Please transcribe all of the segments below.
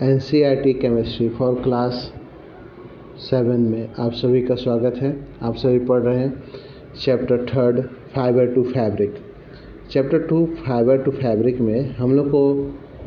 NCERT chemistry for class 7 में आप सभी का स्वागत है। आप सभी पढ़ रहे हैं chapter 3 fibre to fabric. Chapter 2 fibre to fabric में हम लोग को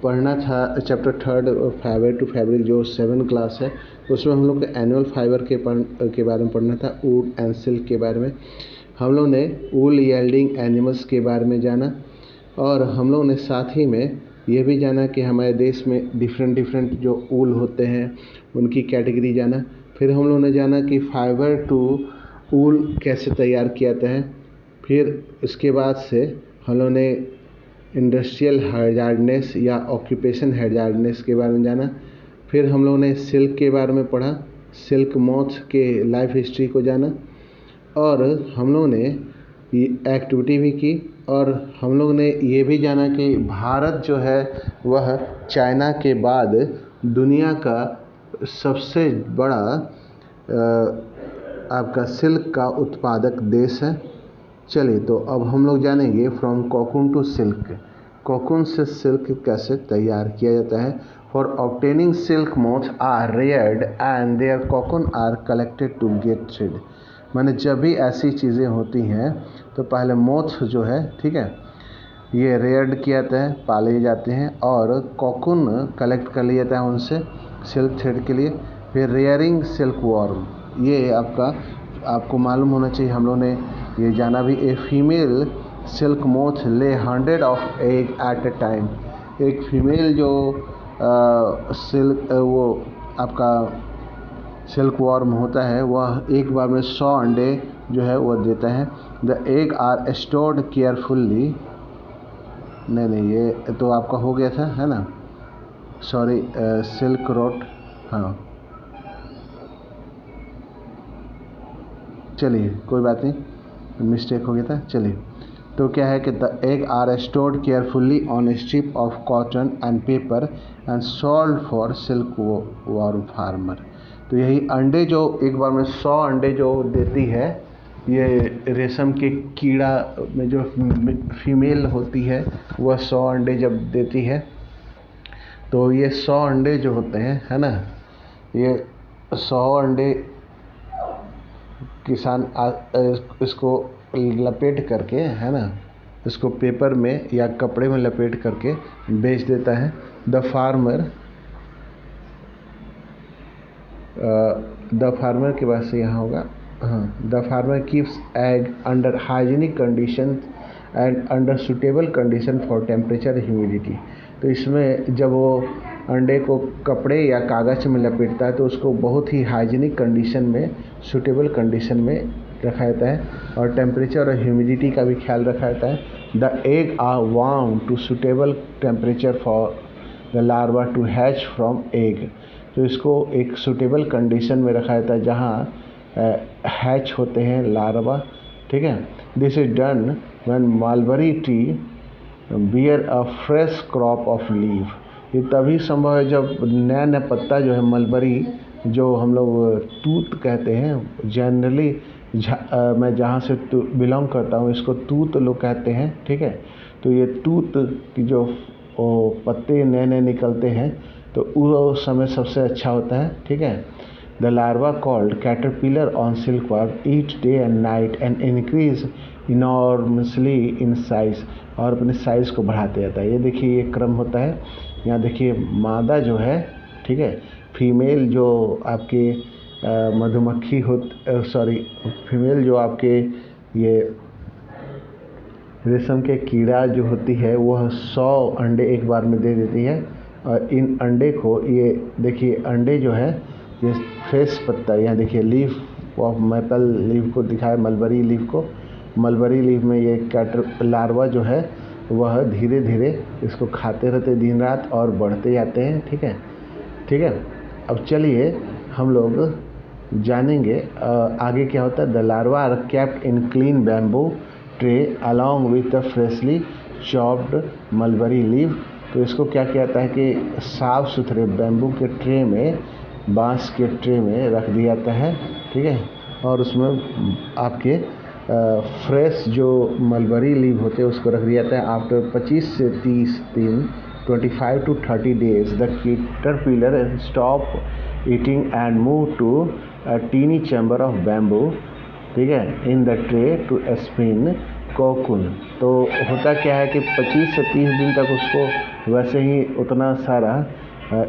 पढ़ना था चैप्टर 3 फाइबर टू फैब्रिक जो 7 क्लास है, उसमें हम लोग को एनुअल फाइबर के बारे में पढ़ना था, वुड एंड सिल्क के बारे में। हम लोग ने वूल यील्डिंग एनिमल्स के बारे में जाना और हम लोग ने साथ ही में ये भी जाना कि हमारे देश में डिफरेंट जो वूल होते हैं उनकी कैटेगरी जाना। फिर हम लोग ने जाना कि फाइबर टू वूल कैसे तैयार किया जाता है। फिर इसके बाद से हम लोग ने इंडस्ट्रियल हैजार्डनेस या ऑक्यूपेशन हैजार्डनेस के बारे में जाना। फिर हम लोग ने सिल्क के बारे में पढ़ा, सिल्क मॉथ के लाइफ हिस्ट्री को जाना और हम लोग ने एक्टिविटी भी की और हम लोग ने ये भी जाना कि भारत जो है वह चाइना के बाद दुनिया का सबसे बड़ा आपका सिल्क का उत्पादक देश है। चलिए, तो अब हम लोग जानेंगे from cocoon to silk, cocoon से सिल्क कैसे तैयार किया जाता है। For obtaining silk moths are reared and their cocoon are collected to get thread. माने जब भी ऐसी चीज़ें होती हैं तो पहले मोथ जो है, ठीक है, ये रेयर्ड किया जाता है, पाले जाते हैं और कोकून कलेक्ट कर लिया जाता है उनसे सिल्क थ्रेड के लिए। फिर रेयरिंग सिल्क वॉर्म, ये आपको मालूम होना चाहिए, हम लोग ने ये जाना भी। A female silk moth lay 100 of egg at a time. एक फीमेल जो सिल्क वो आपका सिल्क वॉर्म होता है वह एक बार में 100 अंडे जो है वह देता है। The egg are stored carefully, नहीं ये तो आपका हो गया था, है ना, सॉरी, सिल्क रोट, हाँ चलिए कोई बात नहीं, मिस्टेक हो गया था। चलिए, तो क्या है कि the egg are stored carefully on strip of cotton and paper and sold for silkworm farmer. तो यही अंडे जो एक बार में 100 अंडे जो देती है, ये रेशम के कीड़ा में जो फीमेल होती है वह 100 अंडे जब देती है तो ये 100 अंडे जो होते हैं, है ना, ये 100 अंडे किसान इसको लपेट करके, है ना, इसको पेपर में या कपड़े में लपेट करके बेच देता है। द फार्मर के पास से यहाँ होगा, हाँ, the farmer keeps egg under hygienic condition and under suitable condition for temperature humidity. तो इसमें जब वो अंडे को कपड़े या कागज़ में लपेटता है तो उसको बहुत ही हाइजीनिक कंडीशन में, सुटेबल कंडीशन में रखा जाता है और टेम्परेचर और ह्यूमिडिटी का भी ख्याल रखा जाता है। The egg are warm to suitable temperature for the larva to hatch from egg. तो इसको एक सुटेबल कंडीशन में रखा जाता है जहाँ हैच होते हैं लार्वा, ठीक है। This is done when mulberry tree bear a fresh crop of leaf. ये तभी संभव है जब नया नया पत्ता जो है, मलबरी जो हम लोग तूत कहते हैं, जनरली मैं जहाँ से बिलोंग करता हूँ इसको तूत लोग कहते हैं, ठीक है। तो ये तूत की जो पत्ते नए नए निकलते हैं तो वो समय सबसे अच्छा होता है, ठीक है। The larva called caterpillar on silk worm eat day and night and increase enormously in size, और अपने साइज़ को बढ़ाते जाता है। ये देखिए ये क्रम होता है। यहाँ देखिए मादा जो है, ठीक है, फीमेल जो आपके मधुमक्खी फीमेल जो आपके ये रेशम के कीड़ा जो होती है वह 100 अंडे एक बार में दे देती है और इन अंडे को, ये देखिए अंडे जो है ये फ्रेश पत्ता, यहाँ देखिए लीफ ऑफ मैपल लीफ को दिखाया, मलबरी लीफ को, मलबरी लीफ में ये लार्वा जो है वह धीरे धीरे इसको खाते रहते दिन रात और बढ़ते जाते हैं, ठीक है, ठीक है। अब चलिए हम लोग जानेंगे आगे क्या होता है। The larva are kept in clean bamboo tray along with the freshly chopped mulberry leaf. तो इसको क्या किया जाता है कि साफ़ सुथरे बैम्बू के ट्रे में, बांस के ट्रे में रख दिया जाता है, ठीक है, और उसमें आपके फ्रेश जो मलबरी लीव होते हैं उसको रख दिया जाता है। आफ्टर 25 से 30 दिन 25 to 30 days, the caterpillar stop eating and move to a teeny chamber of bamboo, ठीक है, in the tray to spin cocoon। तो होता क्या है कि 25 से 30 दिन तक उसको वैसे ही उतना सारा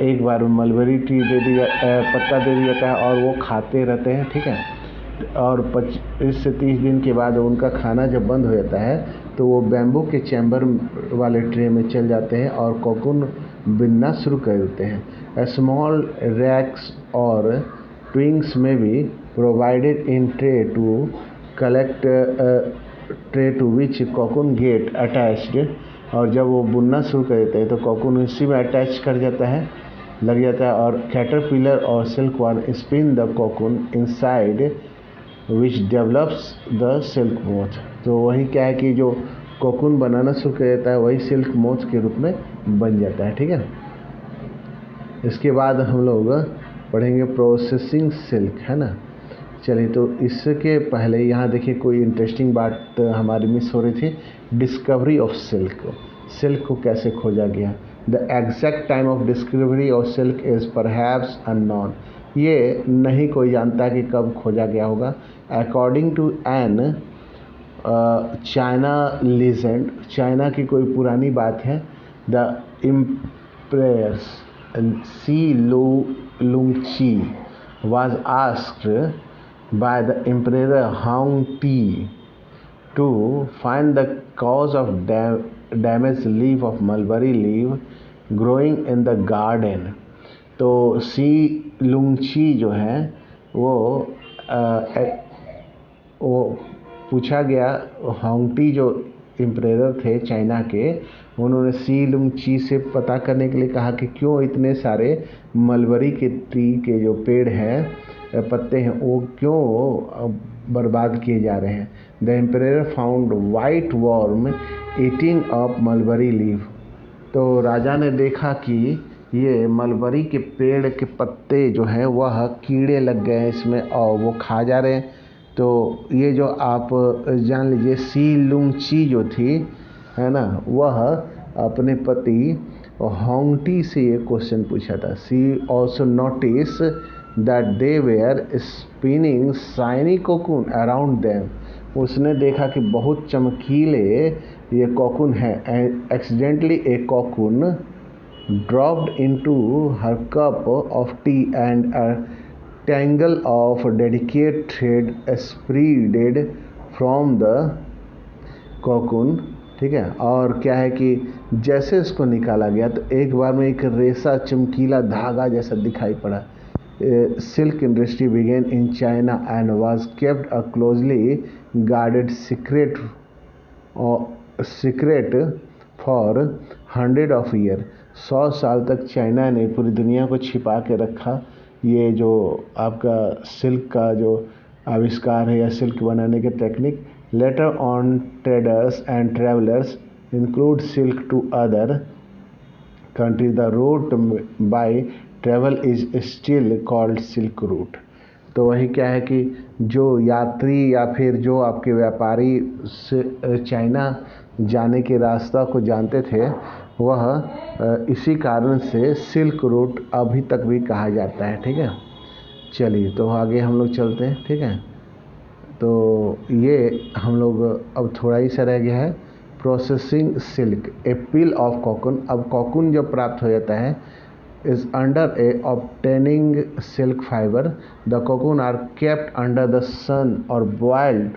एक बार मलबेरी ट्री दे दिया, पत्ता दे दिया जाता है और वो खाते रहते हैं, ठीक है। और 25 से 30 दिन के बाद उनका खाना जब बंद हो जाता है तो वो बैम्बू के चैम्बर वाले ट्रे में चल जाते हैं और कोकून बिनना शुरू कर देते हैं। स्मॉल रैक्स और ट्विंग्स में भी provided in tray to collect tray to which cocoon get attached. और जब वो बुनना शुरू कर देते हैं तो कोकून इसी में अटैच कर जाता है, लग जाता है, और कैटरपिलर और silkworm spin the cocoon inside which develops the silk moth. तो वही क्या है कि जो कोकून बनाना शुरू कर देता है वही सिल्क मोथ के रूप में बन जाता है, ठीक है। इसके बाद हम लोग पढ़ेंगे प्रोसेसिंग सिल्क, है ना। चलिए, तो इसके पहले यहाँ देखिए कोई इंटरेस्टिंग बात हमारी मिस हो रही थी, डिस्कवरी ऑफ सिल्क। सिल्क को कैसे खोजा गया। The exact time of discovery of silk is perhaps unknown. ये नहीं कोई जानता कि कब खोजा गया होगा। According to an China legend, China की कोई पुरानी बात है, the empress she Lungchi was asked by the Emperor Hong Ti to find the cause of damaged leaf of mulberry leaf growing in the garden। तो सी लुंगची जो है वो पूछा गया, होंगटी जो एम्परर थे चाइना के, उन्होंने सी लुंगची से पता करने के लिए कहा कि क्यों इतने सारे मलबरी के ट्री के जो पेड़ हैं, पत्ते हैं, वो क्यों बर्बाद किए जा रहे हैं। The emperor found white worm eating up mulberry leaf. तो राजा ने देखा कि ये मलबरी के पेड़ के पत्ते जो हैं वह कीड़े लग गए हैं इसमें और वो खा जा रहे हैं। तो ये जो आप जान लीजिए सी लुंगची जो थी, है ना, वह अपने पति होंगटी से ये क्वेश्चन पूछा था। She also notice that they were spinning shiny cocoon around them. उसने देखा कि बहुत चमकीले ये कोकून है। Accidentally a cocoon dropped into her cup of tea and a tangle of delicate thread spreaded from the cocoon, ठीक है। और क्या है कि जैसे इसको निकाला गया तो एक बार में एक रेशा चमकीला धागा जैसा दिखाई पड़ा। Silk industry began in China and was kept a closely guarded secret for 100 of year. 100 साल तक चाइना ने पूरी दुनिया को छिपा के रखा। ये जो आपका सिल्क का जो आविष्कार है या सिल्क बनाने के technique. Later on traders and travellers include silk to other country. The route by travel is still called silk route. तो वही क्या है कि जो यात्री या फिर जो आपके व्यापारी से चाइना जाने के रास्ता को जानते थे, वह इसी कारण से सिल्क रूट अभी तक भी कहा जाता है, ठीक है। चलिए, तो आगे हम लोग चलते हैं, ठीक है। तो ये हम लोग अब थोड़ा ही सा रह गया है processing silk. A peel of cocoon. अब कोकून जब प्राप्त हो जाता है is under a obtaining silk fibre. The cocoon are kept under the sun और boiled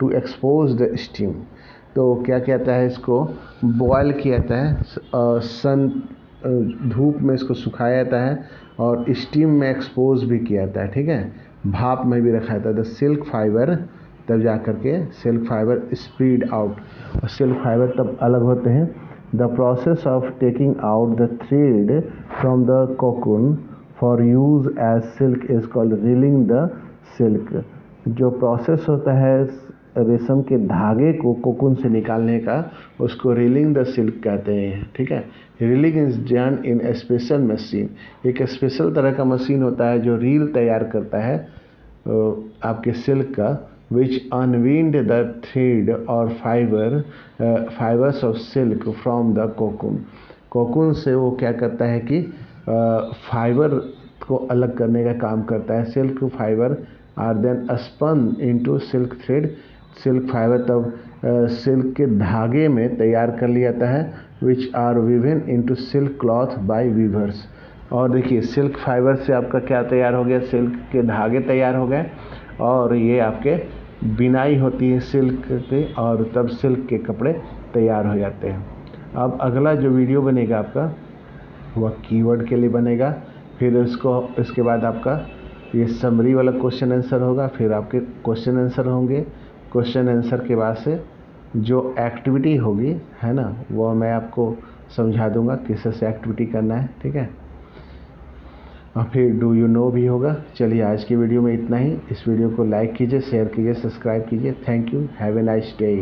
to expose the steam. तो क्या कहता है, इसको बॉयल किया जाता है, सन धूप में इसको सुखाया जाता है और स्टीम में एक्सपोज भी किया जाता है, ठीक है, भाप में भी रखा जाता है। द सिल्क फाइबर, तब जा कर के सिल्क फाइबर स्प्रेड आउट, और सिल्क फाइबर तब अलग होते हैं। The process of taking out the thread from the cocoon for use as silk is called reeling the silk. जो प्रोसेस होता है रेशम के धागे को कोकून से निकालने का, उसको रीलिंग द सिल्क कहते हैं, ठीक है। Reeling is done in a special machine. एक स्पेशल तरह का मशीन होता है जो रील तैयार करता है आपके सिल्क का, विच अनविंड द थ्रेड और fibres of silk from the cocoon. Cocoon से वो क्या करता है कि फाइबर को अलग करने का काम करता है। Silk fibre are then spun into silk thread. Silk fibre तब सिल्क के धागे में तैयार कर लिया जाता है, which are woven into silk cloth by weavers. और देखिए सिल्क फाइबर से आपका क्या तैयार हो गया, सिल्क के धागे तैयार हो गए और ये आपके बिनाई होती है सिल्क के, और तब सिल्क के कपड़े तैयार हो जाते हैं। अब अगला जो वीडियो बनेगा आपका वह कीवर्ड के लिए बनेगा। फिर इसके बाद आपका ये समरी वाला क्वेश्चन आंसर होगा, फिर आपके क्वेश्चन आंसर होंगे। क्वेश्चन आंसर के बाद से जो एक्टिविटी होगी है ना, वो मैं आपको समझा दूंगा किस से एक्टिविटी करना है, ठीक है। और फिर डू यू नो भी होगा। चलिए आज की वीडियो में इतना ही। इस वीडियो को लाइक कीजिए, शेयर कीजिए, सब्सक्राइब कीजिए। Thank you, have a nice day.